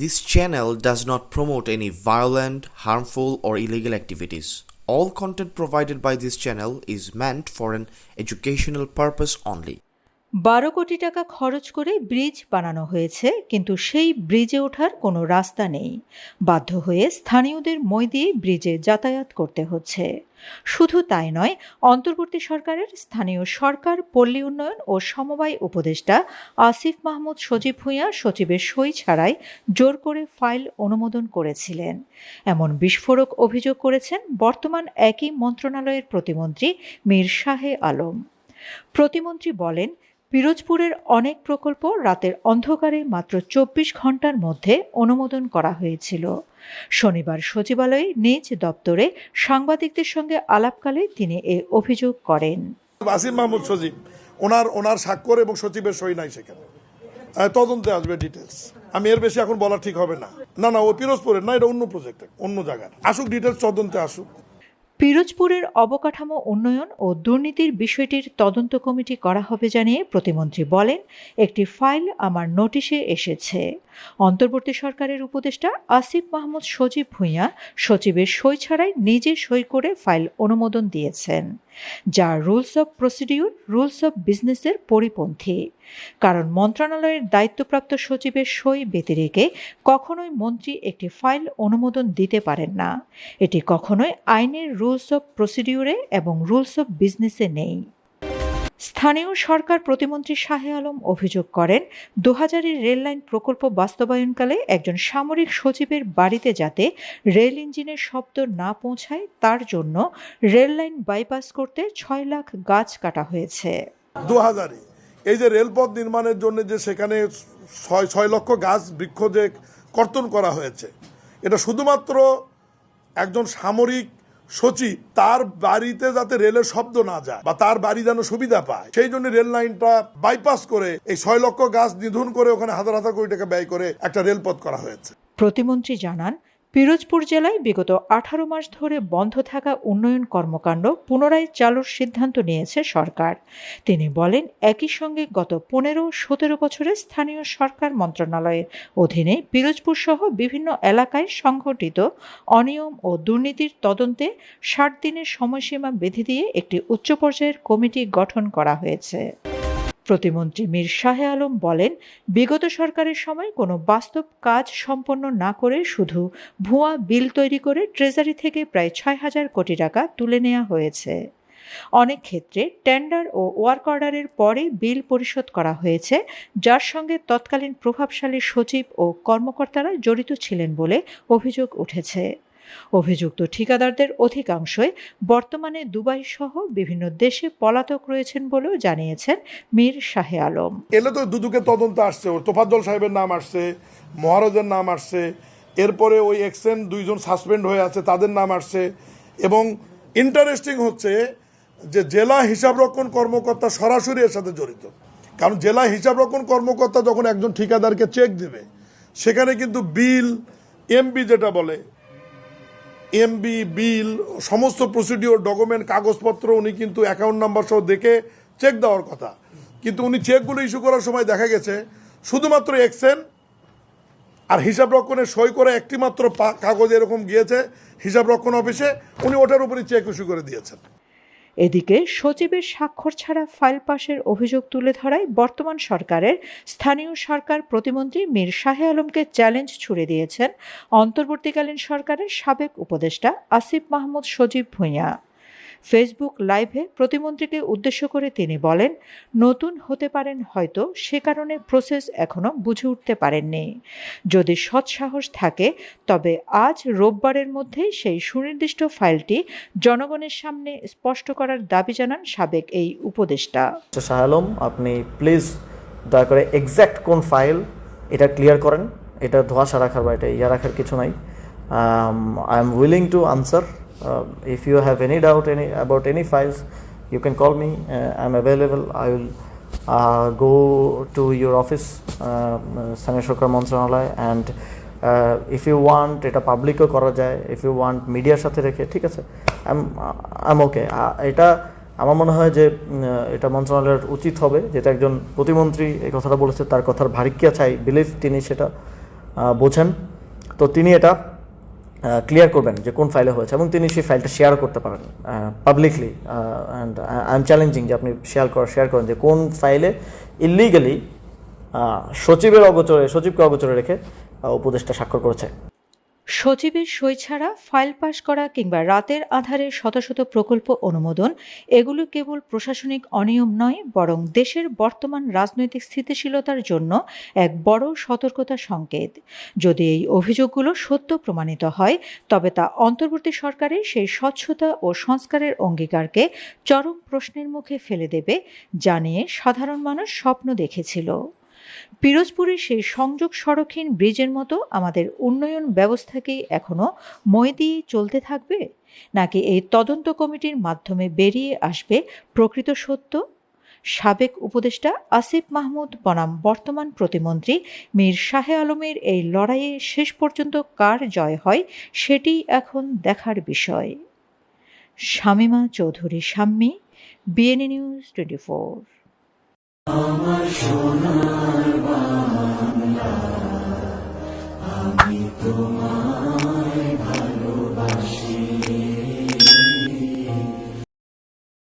This channel does not promote any violent, harmful, or illegal activities. All content provided by this channel is meant for an educational purpose only. 12 কোটি টাকা খরচ করে bridge বানানো হয়েছে, কিন্তু সেই ব্রিজে ওঠার কোনো রাস্তা নেই। বাধ্য হয়ে স্থানীয়দের মই দিয়ে ব্রিজে যাতায়াত করতে হচ্ছে। শুধু তাই নয়, অন্তর্বর্তী সরকারের স্থানীয় সরকার, পল্লী উন্নয়ন ও সমবায় উপদেষ্টা আসিফ মাহমুদ সজীব ভূঁইয়া সচিবের সই ছাড়াই জোর করে ফাইল অনুমোদন করেছিলেন। এমন বিস্ফোরক অভিযোগ করেছেন বর্তমান একই মন্ত্রণালয়ের প্রতিমন্ত্রী মীর শাহে আলম। প্রতিমন্ত্রী বলেন, পিরোজপুরের অনেক প্রকল্প রাতের অন্ধকারে মাত্র 24 ঘন্টার মধ্যে অনুমোদন করা হয়েছিল। শনিবার সচিবালয়ে নিজ দপ্তরে সাংবাদিকদের সঙ্গে আলাপকালে তিনি এ অভিযোগ করেন। আসিফ মাহমুদ সজীব ওনার স্বাক্ষর এবং সচিবের সই নাই সেখানে। তদন্তে আসবে ডিটেলস। আমি এর বেশি এখন বলা ঠিক হবে না। না ও পিরোজপুরের না, এটা অন্য প্রজেক্টে, অন্য জায়গার। আসুক, ডিটেলস তদন্তে আসুক। পিরোজপুরের অবকাঠামো উন্নয়ন ও দুর্নীতির বিষয়টির তদন্ত কমিটি করা হবে জানিয়ে প্রতিমন্ত্রী বলেন, একটি ফাইল আমার নোটিশে এসেছে। অন্তর্বর্তী সরকারের উপদেষ্টা আসিফ মাহমুদ সজীব ভূঁইয়া সচিবের সই ছাড়াই নিজে সই করে ফাইল অনুমোদন দিয়েছেন, যা rules of procedure, rules of বিজনেসের পরিপন্থী। কারণ মন্ত্রণালয়ের দায়িত্বপ্রাপ্ত সচিবের সই ব্যতিরেকে কখনোই মন্ত্রী একটি ফাইল অনুমোদন দিতে পারেন না। এটি কখনোই আইনের রুলস অব প্রসিডিউরে এবং রুলস অব বিজনেসে নেই। স্থানীয় সরকার প্রতিমন্ত্রী শাহে আলম অভিযোগ করেন, 2000-এর রেললাইন প্রকল্প বাস্তবায়নকালে একজন সামরিক সচিবের বাড়িতে যাতে রেল ইঞ্জিনের শব্দ না পৌঁছায় তার জন্য রেললাইন বাইপাস করতে 6 লাখ গাছ কাটা হয়েছে। 2000-এ এই যে রেলপথ নির্মাণের জন্য যে সেখানে 6 লক্ষ গাছ বৃক্ষ যে কর্তন করা হয়েছে, এটা শুধুমাত্র একজন সামরিক সচিব তার বাড়িতে যাতে রেলের শব্দ না যায় বা তার বাড়ি যেন সুবিধা পায়, সেই জন্য রেল লাইনটা বাইপাস করে এই 6 লক্ষ গাছ নিধন করে ওখানে হাজার হাজার কোটি টাকা ব্যয় করে একটা রেলপথ করা হয়েছে। প্রতিমন্ত্রী জানান, পিরোজপুর জেলায় বিগত 18 মাস ধরে বন্ধ থাকা উন্নয়ন কর্মকাণ্ড পুনরায় চালুর সিদ্ধান্ত নিয়েছে সরকার। তিনি বলেন, একই সঙ্গে গত 15-17 বছরে স্থানীয় সরকার মন্ত্রণালয়ের অধীনে পিরোজপুর সহ বিভিন্ন এলাকায় সংঘটিত অনিয়ম ও দুর্নীতির তদন্তে 60 দিনের সময়সীমা বেঁধে দিয়ে একটি উচ্চ পর্যায়ের কমিটি গঠন করা হয়েছে। প্রতিমন্ত্রী মীর শাহে আলম বলেন, বিগত সরকারের সময় কোনো বাস্তব কাজ সম্পন্ন না করে শুধু ভুয়া বিল তৈরি করে ট্রেজারি থেকে প্রায় 6000 কোটি টাকা তুলে নেওয়া হয়েছে। অনেক ক্ষেত্রে টেন্ডার ও ওয়ার্ক অর্ডারের পরে বিল পরিশোধ করা হয়েছে, যার সঙ্গে তৎকালীন প্রভাবশালী সচিব ও কর্মকর্তারা জড়িত ছিলেন বলে অভিযোগ উঠেছে। অভিযুক্ত ঠিকাদারদের অধিকাংশই বর্তমানে দুবাই সহ বিভিন্ন দেশে পলাতক রয়েছেন বলেও জানিয়েছেন মীর শাহে আলম। এলে তো দুদুকে তদন্ত আসছে, তোফাজ্জল সাহেবের নাম আসছে, মহারাজের নাম আসছে, এরপরে ওই এক্সেন 2 জন সাসপেন্ড হয়ে আছে তাদের নাম আসছে। এবং ইন্টারেস্টিং হচ্ছে যে জেলা হিসাবরক্ষণ কর্মকর্তা সরাসরি এর সাথে জড়িত। কারণ জেলা হিসাবরক্ষণ কর্মকর্তা যখন একজন ঠিকাদারকে চেক দেবে, সেখানে কিন্তু বিল, এমবি যেটা বলে, এমবি, বিল, সমস্ত প্রসিডিওর, ডকুমেন্ট, কাগজপত্র উনি কিন্তু অ্যাকাউন্ট নাম্বার সহ দেখে চেক দেওয়ার কথা। কিন্তু উনি চেকগুলো ইস্যু করার সময় দেখা গেছে শুধুমাত্র এক্সেন আর হিসাবরক্ষণের সই করে একটি মাত্র কাগজ এরকম গিয়েছে হিসাবরক্ষণ অফিসে, উনি ওটার উপরই চেক ইস্যু করে দিয়েছেন। এদিকে সচিবের স্বাক্ষর ছাড়া ফাইল পাশের অভিযোগ তুলে ধরায় বর্তমান সরকারের স্থানীয় সরকার প্রতিমন্ত্রী মীর শাহে আলমকে চ্যালেঞ্জ ছুড়ে দিয়েছেন অন্তর্বর্তীকালীন সরকারের সাবেক উপদেষ্টা আসিফ মাহমুদ সজীব ভূঁইয়া। ফেসবুক লাইভে প্রতিমন্ত্রীকে উদ্দেশ্য করে তিনি বলেন, নতুন হতে পারেন হয়তো, সে কারণে প্রসেস এখনো বুঝে উঠতে পারেননি। যদি সৎসাহস থাকে তবে আজ রোববারের মধ্যেই সেই সুনির্দিষ্ট ফাইলটি জনগণের সামনে স্পষ্ট করার দাবি জানান সাবেক এই উপদেষ্টা। শাহ আলম, আপনি প্লিজ দয়া করে এক্স্যাক্ট কোন ফাইল এটা ক্লিয়ার করেন। এটা ধোঁয়াশা রাখার বা এটা ইয়া রাখার কিছু নাই। I am willing to answer. If you have any doubt about any files, you can call me. I'm available. I will go to your office, স্থানীয় সরকার মন্ত্রণালয়, and if you want এটা পাবলিকও করা যায়, if you want মিডিয়ার সাথে রেখে, ঠিক আছে, I'm okay. এটা আমার মনে হয় যে এটা মন্ত্রণালয়ের উচিত হবে, যেটা একজন প্রতিমন্ত্রী এই কথাটা বলেছে তার কথার ভারিক্কিয়া চাই, বিলিভ তিনি সেটা বোঝেন। তো তিনি এটা ক্লিয়ার করবেন যে কোন ফাইলে হয়েছে, এবং তিনি সেই ফাইলটা শেয়ার করতে পারেন publicly. And I am challenging যে আপনি শেয়ার করেন যে কোন ফাইলে ইলিগালি সচিবকে অগোচরে রেখে উপদেষ্টা স্বাক্ষর করেছে। সচিবের সই ছাড়া ফাইল পাশ করা কিংবা রাতের আধারে শত শত প্রকল্প অনুমোদন, এগুলো কেবল প্রশাসনিক অনিয়ম নয়, বরং দেশের বর্তমান রাজনৈতিক স্থিতিশীলতার জন্য এক বড় সতর্কতার সংকেত। যদি এই অভিযোগগুলো সত্য প্রমাণিত হয়, তবে তা অন্তর্বর্তী সরকারের সেই স্বচ্ছতা ও সংস্কারের অঙ্গীকারকে চরম প্রশ্নের মুখে ফেলে দেবে, যা নিয়ে সাধারণ মানুষ স্বপ্ন দেখেছিল। পিরোজপুরের সেই সংযোগ সড়কহীন ব্রিজের মতো আমাদের উন্নয়ন ব্যবস্থাকে এখনো মই দিয়ে চলতে থাকবে, নাকি এই তদন্ত কমিটির মাধ্যমে বেরিয়ে আসবে প্রকৃত সত্য? সাবেক উপদেষ্টা আসিফ মাহমুদ বনাম বর্তমান প্রতিমন্ত্রী মীর শাহে আলমের এই লড়াইয়ে শেষ পর্যন্ত কার জয় হয়, সেটি এখন দেখার বিষয়। Shamima Chowdhury Shammi, BNA news 24। আমার সোনার বাংলা, আমি তোমার